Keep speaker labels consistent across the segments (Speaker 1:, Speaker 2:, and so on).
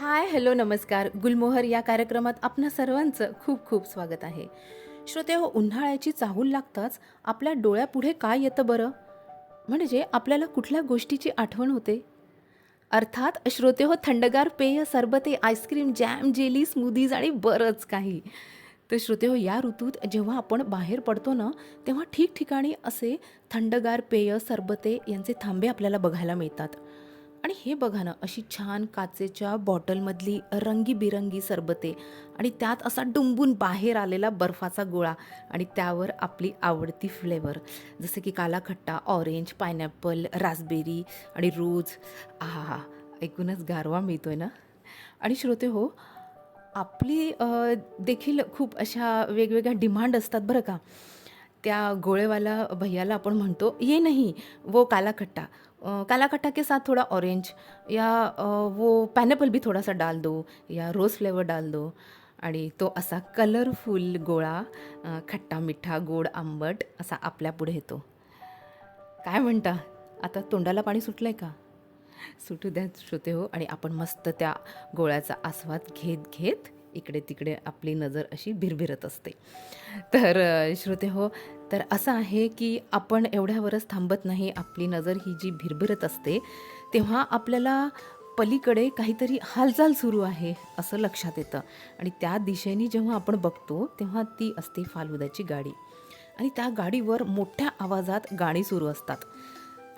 Speaker 1: हाय, hello, नमस्कार. गुलमोहर या कार्यक्रमात आपणा सर्वांचं खूप खूप स्वागत आहे. श्रोतेहो, उन्हाळ्याची चाहूल लागताच आपल्या डोळ्यापुढे काय येतं बरं? म्हणजे आपल्याला कुठल्या गोष्टीची आठवण होते? अर्थात श्रोतेहो, थंडगार पेय, सरबते, आईस्क्रीम, जॅम, जेली, स्मूदीज आणि बरंच काही. तर श्रोतेहो, या ऋतूत जेव्हा आपण बाहेर पडतो ना, तेव्हा ठिकठिकाणी असे थंडगार पेय, सरबते यांचे थांबे आपल्याला बघायला मिळतात. आणि हे बघा ना, अशी छान काचेच्या बॉटलमधली रंगीबिरंगी सरबते आणि त्यात असा डुंबून बाहेर आलेला बर्फाचा गोळा आणि त्यावर आपली आवडती फ्लेवर, जसे की काला खट्टा, ऑरेंज, पायनॅपल, रास्बेरी आणि रोज. आहा! ऐकूनच गारवा मिळतोय ना. आणि श्रोते हो, आपली देखील खूप अशा वेगवेगळ्या डिमांड असतात बरं का. त्या गोळेवाला भैयाला आपण म्हणतो, "ये नहीं, वो काला खट्टा, काला खट्टा के साथ थोड़ा ऑरेंज, या वो पाइनएप्पल भी थोड़ा-सा डाल दो, या रोज़ फ्लेवर डाल दो." आणि तो असा कलरफुल गोळा, खट्टा, मिठा, गोड, आंबट असा आपल्यापुढे येतो. काय म्हणता? आता तोंडाला पाणी सुटलंय का? सुटू द्या श्रोते हो, आणि आपण मस्त त्या गोळ्याचा आस्वाद घेत घेत इकडे तिकडे आपली नजर अशी भिरभिरत असते. तर श्रोते हो, तर असं आहे की आपण एवढ्यावरच थांबत नाही. आपली नजर ही जी भिरभिरत असते, तेव्हा आपल्याला पलीकडे काहीतरी हालचाल सुरू आहे असं लक्षात येतं. आणि त्या दिशेने जेव्हा आपण बघतो, तेव्हा ती असते फालुदाची गाडी. आणि त्या गाडीवर मोठ्या आवाजात गाणी सुरू असतात.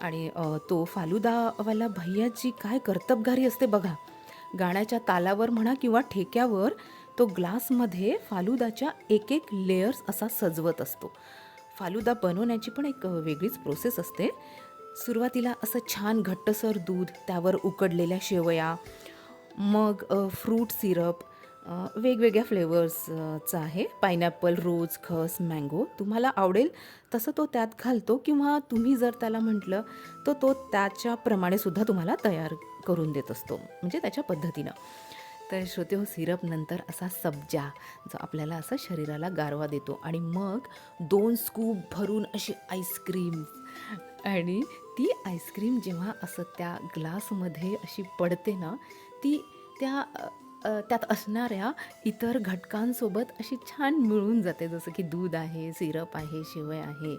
Speaker 1: आणि तो फालुदावाला भैयाची काय कर्तबगारी असते बघा. गाण्याच्या तालावर म्हणा किंवा ठेक्यावर तो ग्लासमध्ये फालुदाच्या एक एक लेयर्स असा सजवत असतो. फालुदा बनवण्याची पण एक वेगळीच प्रोसेस असते. सुरुवातीला असं छान घट्टसर दूध, त्यावर उकडलेल्या शेवया, मग फ्रूट सिरप, वेगवेगळ्या फ्लेवर्सचं आहे. पायनॅपल, रोज, खस, मँगो तुम्हाला आवडेल तसं तो त्यात घालतो, किंवा तुम्ही जर त्याला म्हटलं तर तो त्याच्याप्रमाणे सुद्धा तुम्हाला तयार करून देत असतो, म्हणजे त्याच्या पद्धतीनं. तर श्रोते हो, सिरप नंतर असा सब्जा, जो आपल्याला असं शरीराला गारवा देतो, आणि मग 2 स्कूप भरून अशी आईस्क्रीम. आणि ती आईस्क्रीम जेव्हा असं त्या ग्लासमध्ये अशी पडते ना, ती त्या त्यात असणाऱ्या इतर घटकांसोबत अशी छान मिळून जाते. जसं की दूध आहे, सिरप आहे, शेवय आहे,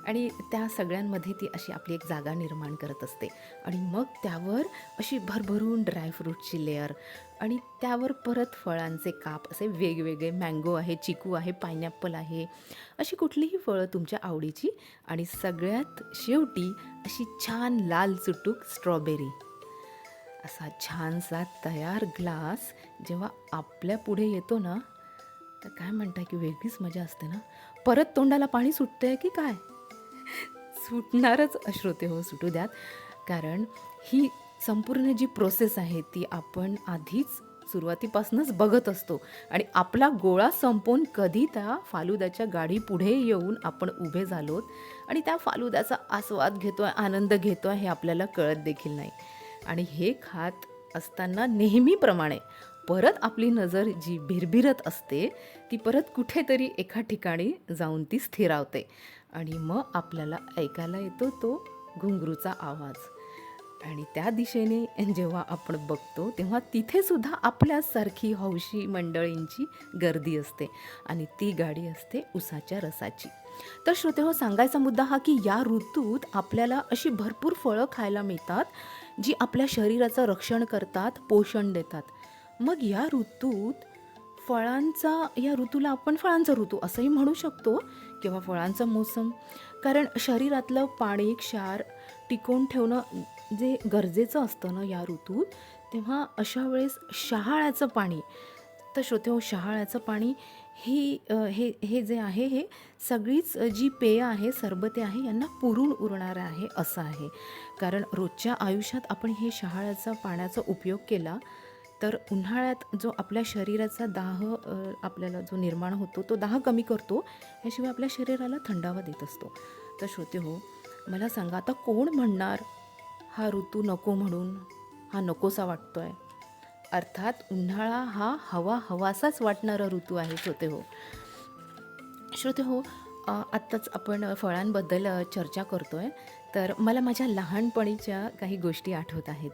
Speaker 1: आणि त्या सगळ्यांमध्ये ती अशी आपली एक जागा निर्माण करत असते. आणि मग त्यावर अशी भरभरून ड्रायफ्रूटची लेअर, आणि त्यावर परत फळांचे काप असे वेगवेगळे, मँगो आहे, चिकू आहे, पायनॅपल आहे, अशी कुठलीही फळं तुमच्या आवडीची, आणि सगळ्यात शेवटी अशी छान लाल चुटूक स्ट्रॉबेरी. असा छानसा तयार ग्लास जेव्हा आपल्या पुढे येतो ना, तर काय म्हणता की वेगळीच मजा असते ना. परत तोंडाला पाणी सुटतंय की काय? सुटणारच श्रोते हो, सुटू द्यात. कारण ही संपूर्ण जी प्रोसेस आहे ती आपण आधीच सुरुवातीपासूनच बघत असतो, आणि आपला गोळा संपवून कधी त्या फालुद्याच्या गाडी पुढे येऊन आपण उभे झालोत आणि त्या फालुद्याचा आस्वाद घेतोय, आनंद घेतोय, हे आपल्याला कळत देखील नाही. आणि हे खात असताना नेहमीप्रमाणे परत आपली नजर जी भिरभिरत असते, ती परत कुठेतरी एका ठिकाणी जाऊन ती स्थिरावते, आणि मग आपल्याला ऐकायला येतो तो घुंगरूचा आवाज. आणि त्या दिशेने जेव्हा आपण बघतो, तेव्हा तिथे सुद्धा आपल्यासारखी हौशी मंडळींची गर्दी असते, आणि ती गाडी असते उसाच्या रसाची. तर श्रोतेहो, सांगायचा मुद्दा हा की या ऋतूत आपल्याला अशी भरपूर फळं खायला मिळतात, जी आपल्या शरीराचं रक्षण करतात, पोषण देतात. मग या ऋतूला आपण फळांचा ऋतू असंही म्हणू शकतो, किंवा फळांचा मोसम. कारण शरीरातलं पाणी, क्षार टिकवून ठेवणं जे गरजेचं असतं ना या ऋतूत, तेव्हा अशा वेळेस शहाळ्याचं पाणी. तर श्रोतेहो, शहाळ्याचं पाणी ही हे हे जे आहे, हे सगळीच जी पेय आहे, सरबते आहे, यांना पुरून उरणारं आहे असं आहे. कारण रोजच्या आयुष्यात आपण हे शहाळ्याचा पाण्याचा उपयोग केला तर उन्हाळ्यात जो आपल्या शरीराचा दाह आपल्याला जो निर्माण होतो, तो दाह कमी करतो, याशिवाय आपल्या शरीराला थंडावा देत असतो. तर श्रोते हो, मला सांगा, आता कोण म्हणणार हा ऋतू नको म्हणून, हा नकोसा वाटतोय? अर्थात उन्हाळा हा हवासाच वाटणारा ऋतू आहे श्रोते हो. श्रोते हो, आत्ताच आपण फळांबद्दल चर्चा करतोय, तर मला माझ्या लहानपणीच्या काही गोष्टी आठवत आहेत.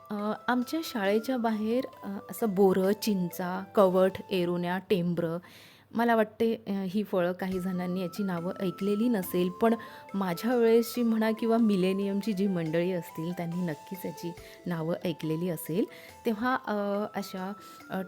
Speaker 1: आमच्या शाळेच्या बाहेर असं बोरं, चिंचा, कवठ, एरोन्या, टेंभरं मला वाटते ही फळं काही जणांनी याची नावं ऐकलेली नसेल, पण माझ्या वेळेसची म्हणा किंवा मिलेनियमची जी मंडळी असतील त्यांनी नक्कीच याची नावं ऐकलेली असेल. तेव्हा अशा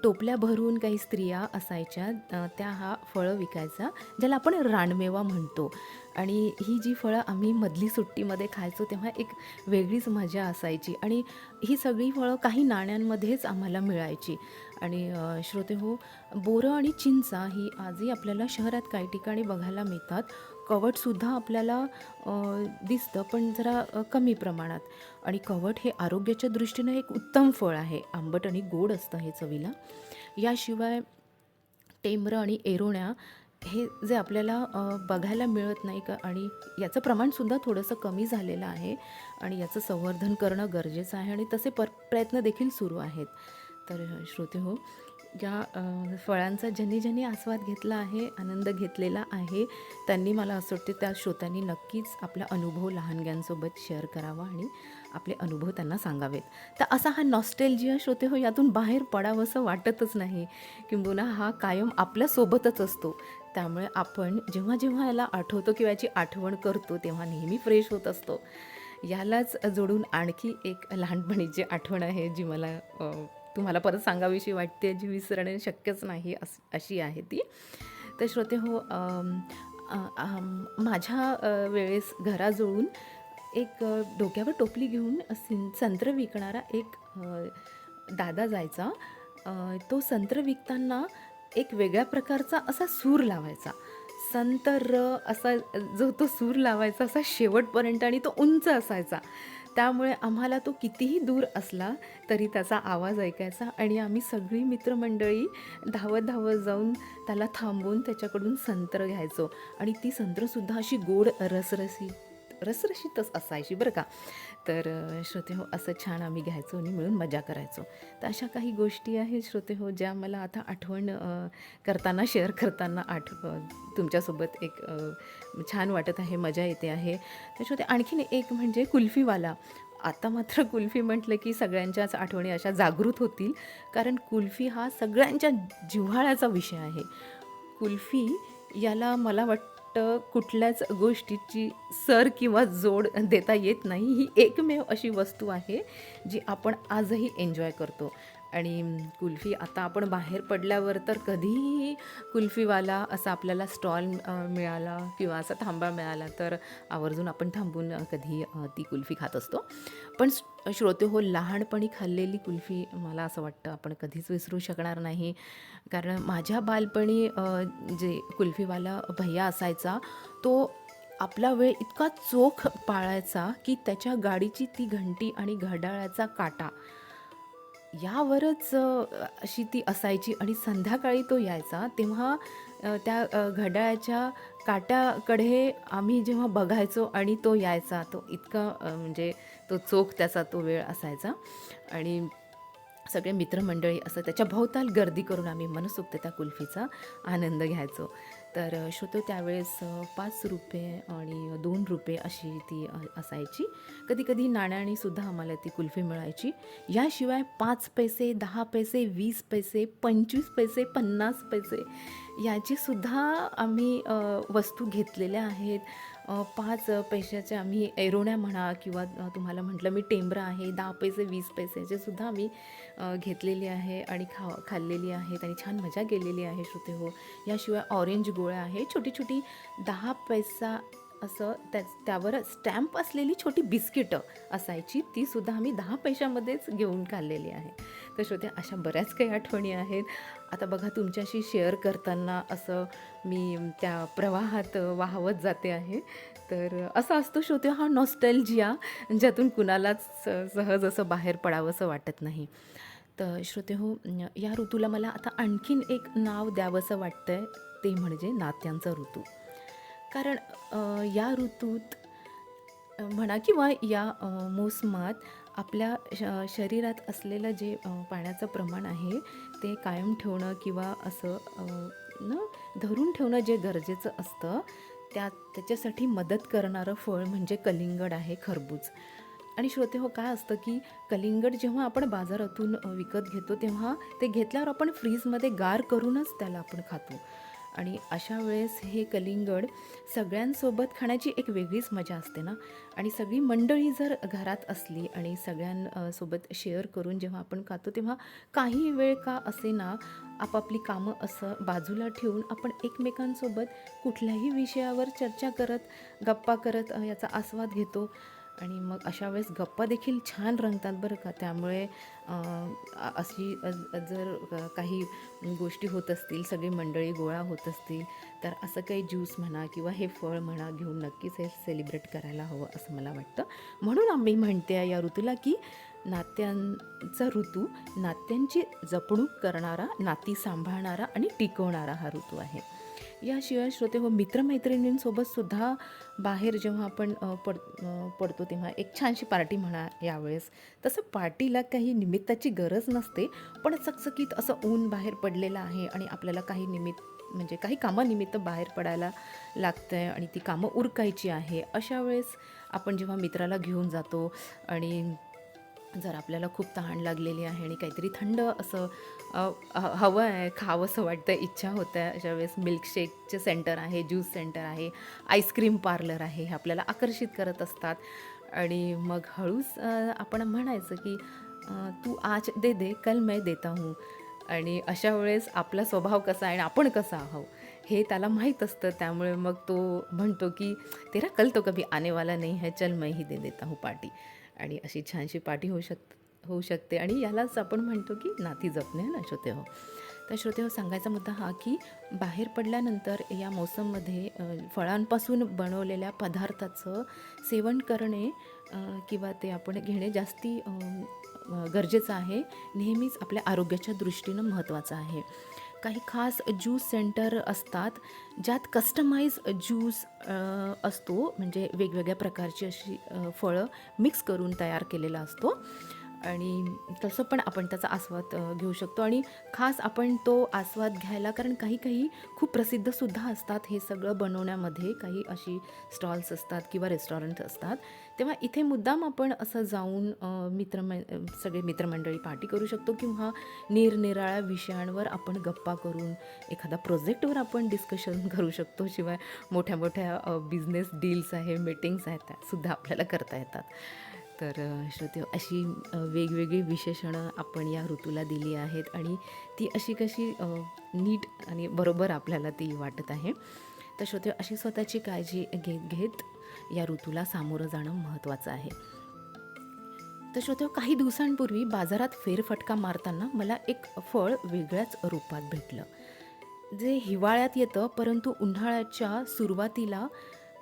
Speaker 1: टोपल्या भरून काही स्त्रिया असायच्या, त्या हा फळं विकायचा, ज्याला आपण रानमेवा म्हणतो. आणि ही जी फळं आम्ही मधली सुट्टीमध्ये खायचो तेव्हा एक वेगळीच मजा असायची. आणि ही सगळी फळं काही नाण्यांमध्येच आम्हाला मिळायची. आणि श्रोतेहो, बोरं आणि चिंचा ही आजही आपल्याला शहरात काही ठिकाणी बघायला मिळतात. कवठसुद्धा आपल्याला दिसतं, पण जरा कमी प्रमाणात. आणि कवठ हे आरोग्याच्या दृष्टीनं एक उत्तम फळ आहे. आंबट आणि गोड असतं हे चवीला. याशिवाय टेंभरं आणि एरोण्या हे जे आपल्याला बघायला मिळत नाही का, आणि याचं प्रमाणसुद्धा थोडंसं कमी झालेलं आहे. आणि याचं संवर्धन करणं गरजेचं आहे आणि तसे प्रयत्न देखील सुरू आहेत. तर श्रोतेहो, या फळांचा ज्यांनी ज्यांनी आस्वाद घेतला आहे, आनंद घेतलेला आहे, त्यांनी मला असं वाटते त्या श्रोत्यांनी नक्कीच आपला अनुभव लहानग्यांसोबत शेअर करावा आणि आपले अनुभव त्यांना सांगावेत. तर असा हा नॉस्टॅल्जिया श्रोतेहो, यातून बाहेर पडावंसं वाटतच नाही, किंबहुना हा कायम आपल्यासोबतच असतो. त्यामुळे आपण जेव्हा जेव्हा याला आठवतो किंवा याची आठवण करतो तेव्हा नेहमी फ्रेश होत असतो. यालाच जोडून आणखी एक लहानपणीची आठवण आहे जी मला तुम्हाला परत सांगावीशी वाटते, जी विसरणे शक्यच नाही अशी आहे ती. तर श्रोतेहो, माझ्या वेळेस घराजवळून एक डोक्यावर टोपली घेऊन संत्रं विकणारा एक दादा जायचा. तो विकताना एक वेगळ्या प्रकारचा असा सूर लावायचा. संत र असा जो तो सूर लावायचा असा शेवटपर्यंत, आणि तो उंच असायचा. त्यामुळे आम्हाला तो कितीही दूर असला तरी त्याचा आवाज ऐकायचा आणि आम्ही सगळी मित्रमंडळी धावत धावत जाऊन त्याला थांबवून त्याच्याकडून संत्रं घ्यायचो. आणि ती संत्रंसुद्धा अशी गोड रसरशीतच असायची बरं का. तर श्रोतेहो, असं छान आम्ही घ्यायचो आणि मिळून मजा करायचो. तर अशा काही गोष्टी आहेत श्रोतेहो, ज्या मला आता आठवण करताना, शेअर करताना तुमच्यासोबत एक छान वाटत आहे, मजा येते आहे. तर श्रोते, आणखीन एक म्हणजे कुल्फीवाला. आता मात्र कुल्फी म्हटलं की सगळ्यांच्याच आठवणी अशा जागृत होतील, कारण कुल्फी हा सगळ्यांच्या जिव्हाळ्याचा विषय आहे. कुल्फी याला मला वाटतं कुठल्याच गोष्टीची सर किंवा जोड देता येत नाही. ही एकमेव अशी वस्तू आहे जी आपण आजही एन्जॉय करतो. आणि कुल्फी आता आपण बाहेर पडल्यावर तर कधीही कुल्फीवाला असा आपल्याला स्टॉल मिळाला किंवा असा थांबा मिळाला तर आवर्जून आपण थांबून कधी ती कुल्फी खात असतो. पण श्रोतेहो, लहानपणी खाल्लेली कुल्फी मला असं वाटतं आपण कधीच विसरू शकणार नाही. कारण माझ्या बालपणी जे कुल्फीवाला भैया असायचा, तो आपला वेळ इतका चोख पाळायचा की त्याच्या गाडीची ती घंटी आणि घड्याळाचा काटा यावरच अशी ती असायची. आणि संध्याकाळी तो यायचा तेव्हा त्या घड्याळाच्या काट्याकडे आम्ही जेव्हा बघायचो आणि तो यायचा, तो इतका म्हणजे तो चोख त्याचा तो वेळ असायचा. आणि सगळे मित्रमंडळी असं त्याच्या भोवताल गर्दी करून आम्ही मनसोक्त त्या कुल्फीचा आनंद घ्यायचो. तर श्रोतो, त्यावेळेस ₹5 आणि ₹2 अशी ती असायची. कधीकधी नाण्यानीसुद्धा आम्हाला ती कुल्फी मिळायची. याशिवाय 5 पैसे, 10 पैसे, 20 पैसे, 25 पैसे, 50 पैसे याचीसुद्धा आम्ही वस्तू घेतलेल्या आहेत. 5 पैशाच्या आम्ही एरोण्या म्हणा किंवा तुम्हाला म्हटलं मी टेंभरं आहे, 10 पैसे, 20 पैशाचेसुद्धा आम्ही घेतलेली आहे आणि खाल्लेली आहेत आणि छान मजा केलेली आहे श्रोतेहो. याशिवाय ऑरेंज गोळ्या आहे, छोटी छोटी 10 पैसा असं त्यावर स्टॅम्प असलेली छोटी बिस्किटं असायची, तीसुद्धा आम्ही 10 पैशामध्येच घेऊन खाल्लेली आहे. तर श्रोते, अशा बऱ्याच काही आठवणी आहेत. आता बघा, तुमच्याशी शेअर करताना असं मी त्या प्रवाहात वाहवत जाते आहे. तर असा असतो श्रोते हा नॉस्टॅल्जिया, ज्यातून कुणालाच सहज असं बाहेर पडावंसं वाटत नाही. तर श्रोतेहो, या ऋतूला मला आता आणखीन एक नाव द्यावंसं वाटतं आहे, ते म्हणजे नात्यांचा ऋतू. कारण या ऋतूत म्हणा किंवा या मोसमात आपल्या शरीरात असलेलं जे पाण्याचं प्रमाण आहे ते कायम ठेवणं किंवा असं धरून ठेवणं जे गरजेचं असतं, त्याच्यासाठी मदत करणारं फळ म्हणजे कलिंगड आहे, खरबूज. आणि श्रोते हो, काय असतं की कलिंगड जेव्हा आपण बाजारातून विकत घेतो तेव्हा ते घेतल्यावर आपण फ्रीजमध्ये गार करूनच त्याला आपण खातो. आणि अशा वेळेस हे कलिंगड सगळ्यांसोबत खाण्याची एक वेगळीच मजा असते ना. आणि सगळी मंडळी जर घरात असली आणि सगळ्यांसोबत शेअर करून जेव्हा आपण खातो तेव्हा काही वेळ का असे ना, आपापली कामं असं बाजूला ठेवून आपण एकमेकांसोबत कुठल्याही विषयावर चर्चा करत, गप्पा करत याचा आस्वाद घेतो. आणि मग अशा वेळेस गप्पा देखील छान रंगतात बरं का. त्यामुळे अशी जर काही गोष्टी होत असतील, सगळी मंडळी गोळा होत असतील, तर असं काही ज्यूस म्हणा किंवा हे फळ म्हणा घेऊन नक्कीच हे सेलिब्रेट करायला हवं असं मला वाटतं. म्हणून आम्ही म्हणते या ऋतूला की नात्यांचा ऋतू, नात्यांची जपणूक करणारा, नाती सांभाळणारा आणि टिकवणारा हा ऋतू आहे. याशिवाय श्रोते हो, मित्रमैत्रिणींसोबत सुद्धा बाहेर जेव्हा आपण पडतो तेव्हा एक छानशी पार्टी म्हणा यावेळेस. तसं पार्टीला काही निमित्ताची गरज नसते, पण चकचकीत असं ऊन बाहेर पडलेलं आहे आणि आपल्याला काही म्हणजे काही कामानिमित्त बाहेर पडायला लागतं आहे आणि ती कामं उरकायची आहे. अशा वेळेस आपण जेव्हा मित्राला घेऊन जातो आणि जर आपल्याला खूप तहान लागलेली आहे आणि काहीतरी थंड असं हवं आहे, खावंसं वाटतं, इच्छा होत आहे, अशा वेळेस मिल्कशेकचे सेंटर आहे, ज्यूस सेंटर आहे, आईस्क्रीम पार्लर आहे, हे आपल्याला आकर्षित करत असतात. आणि मग हळूच आपण म्हणायचं की तू आज दे दे, कल मैं देता हूँ. आणि अशा वेळेस आपला स्वभाव कसा आहे आणि आपण कसं आहोत हे त्याला माहीत असतं. त्यामुळे मग तो म्हणतो की तेरा कल तो कभी आने वाला नहीं है, चल मैं ही दे देता हूँ पार्टी. आणि अशी छानशी पार्टी होऊ शकते आणि यालाच आपण म्हणतो की नाती जपणे ना श्रोते हो. तर श्रोते हो, सांगायचा मुद्दा हा की बाहेर पडल्यानंतर या मोसममध्ये फळांपासून बनवलेल्या पदार्थाचं सेवन करणे किंवा ते आपण घेणे जास्ती गरजेचं आहे. नेहमीच आपल्या आरोग्याच्या दृष्टीनं महत्त्वाचं आहे. काही खास ज्यूस सेंटर असतात ज्यात कस्टमाइज ज्यूस असतो, म्हणजे वेगवेगळ्या प्रकारची अशी फळं मिक्स करून तयार केलेला असतो आणि तसं पण आपण त्याचा आस्वाद घेऊ शकतो. आणि खास आपण तो आस्वाद घ्यायला, कारण काही खूप प्रसिद्धसुद्धा असतात हे सगळं बनवण्यामध्ये, काही अशी स्टॉल्स असतात किंवा रेस्टॉरंट असतात. तेव्हा इथे मुद्दाम आपण असं जाऊन सगळे मित्रमंडळी पार्टी करू शकतो किंवा निरनिराळ्या विषयांवर आपण गप्पा करून एखादा प्रोजेक्टवर आपण डिस्कशन करू शकतो. शिवाय मोठ्या मोठ्या बिझनेस डील्स आहे, मीटिंग्स आहेत, त्यासुद्धा आपल्याला करता येतात. तर श्रोते, अशी वेगवेगळी विशेषणं आपण या ऋतूला दिली आहेत आणि ती अशी कशी नीट आणि बरोबर आपल्याला ती वाटत आहे. तर श्रोते, अशी स्वतःची काळजी घेत या ऋतूला सामोरं जाणं महत्त्वाचं आहे. तर श्रोते, काही दिवसांपूर्वी बाजारात फेरफटका मारताना मला एक फळ वेगळ्याच रूपात भेटलं, जे हिवाळ्यात येतं परंतु उन्हाळ्याच्या सुरुवातीला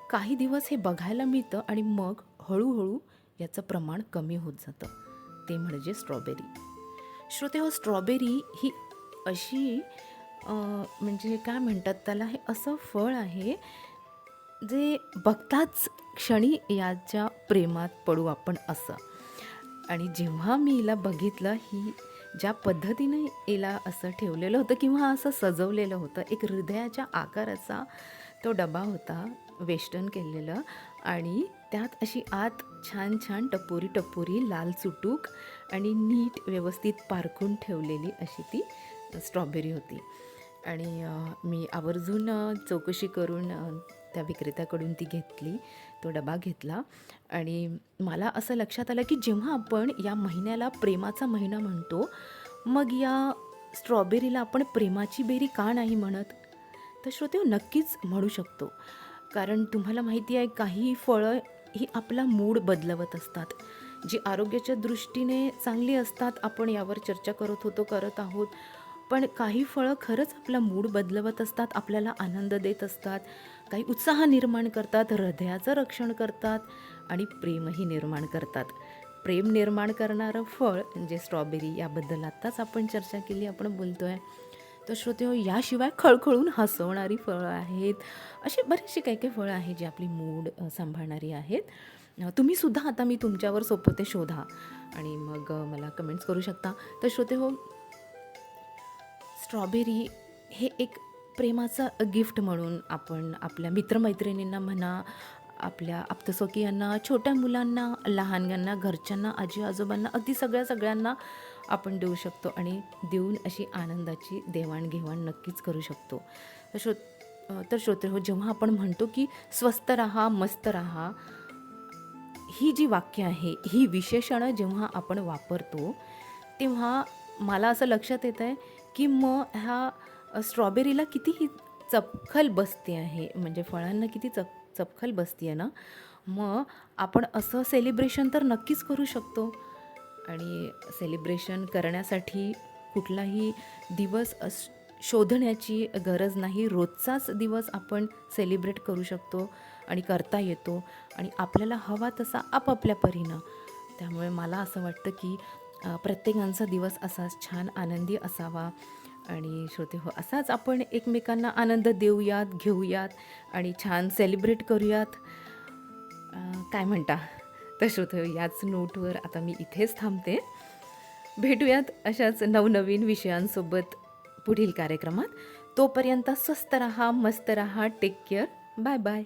Speaker 1: काही दिवस हे बघायला मिळतं आणि मग हळूहळू याचं प्रमाण कमी होत जातं. ते म्हणजे स्ट्रॉबेरी. श्रोते हो, स्ट्रॉबेरी ही अशी म्हणजे काय म्हणतात त्याला, हे असं फळ आहे जे बघताच क्षणी याच्या प्रेमात पडू आपण असं. आणि जेव्हा मी हिला बघितलं, ही ज्या पद्धतीने हिला असं ठेवलेलं होतं किंवा असं सजवलेलं होतं, एक हृदयाच्या आकाराचा तो डबा होता, वेस्टर्न केलेलं, आणि त्यात अशी आत छान छान टपोरी टपोरी लाल चुटूक आणि नीट व्यवस्थित पारखून ठेवलेली अशी ती स्ट्रॉबेरी होती. आणि मी आवर्जून चौकशी करून त्या विक्रेत्याकडून ती घेतली, तो डबा घेतला. आणि मला असं लक्षात आलं की जेव्हा आपण या महिन्याला प्रेमाचा महिना म्हणतो, मग या स्ट्रॉबेरीला आपण प्रेमाची बेरी का नाही म्हणत? तर श्रोते, नक्कीच म्हणू शकतो. कारण तुम्हाला माहिती आहे, काही फळं ही आपला मूड बदलवत असतात, जी आरोग्याच्या दृष्टीने चांगली असतात. आपण यावर चर्चा करत आहोत. पण काही फळं खरंच आपला मूड बदलवत असतात, आपल्याला आनंद देत असतात, काही उत्साह निर्माण करतात, हृदयाचं रक्षण करतात आणि प्रेमही निर्माण करतात. प्रेम निर्माण करणारं फळ म्हणजे स्ट्रॉबेरी, याबद्दल आत्ताच आपण चर्चा केली, आपण बोलतो आहे. तर श्रोते हो, याशिवाय खळखळून हसवणारी फळं आहेत. अशी बरीचशी काही काही फळं आहेत जी आपली मूड सांभाळणारी आहेत. तुम्हीसुद्धा आता मी तुमच्यावर सोपवते, शोधा आणि मग मला कमेंट्स करू शकता. तर श्रोते हो, स्ट्रॉबेरी हे एक प्रेमाचं गिफ्ट म्हणून आपण आपल्या मित्रमैत्रिणींना म्हणा, आपल्या आप्तस्वकीयांना, छोट्या मुलांना, लहानग्यांना, घरच्यांना, आजी आजोबांना, अगदी सगळ्यांना आपण देऊ शकतो आणि देऊन अशी आनंदाची देवाणघेवाण नक्कीच करू शकतो. तर श्रोते हो, जेव्हा आपण म्हणतो की स्वस्थ राहा, मस्त राहा, ही जी वाक्य आहे, ही विशेषणं जेव्हा आपण वापरतो, तेव्हा मला असं लक्षात येतं आहे की मग ह्या स्ट्रॉबेरीला किती ही चपखल बसते आहे, म्हणजे फळांना किती चपखल बसते आहे ना. मग आपण असं सेलिब्रेशन तर नक्कीच करू शकतो. आणि सेलिब्रेशन करण्यासाठी कुठलाही दिवस शोधण्याची गरज नाही. रोजचाच दिवस आपण सेलिब्रेट करू शकतो आणि करता येतो आणि आपल्याला हवा तसा आपापल्या परीनं. त्यामुळे मला असं वाटतं की प्रत्येकांचा दिवस असाच छान आनंदी असावा. आणि श्रोते हो, असाच आपण एकमेकांना आनंद देऊयात, घेऊयात आणि छान सेलिब्रेट करूयात. काय म्हणता? तर श्रोते हो, याच नोटवर आता मी इथेच थांबते. भेटूयात अशाच नवनवीन विषयांसोबत पुढील कार्यक्रमात. तोपर्यंत स्वस्त रहा, मस्त रहा, टेक केअर, बाय बाय.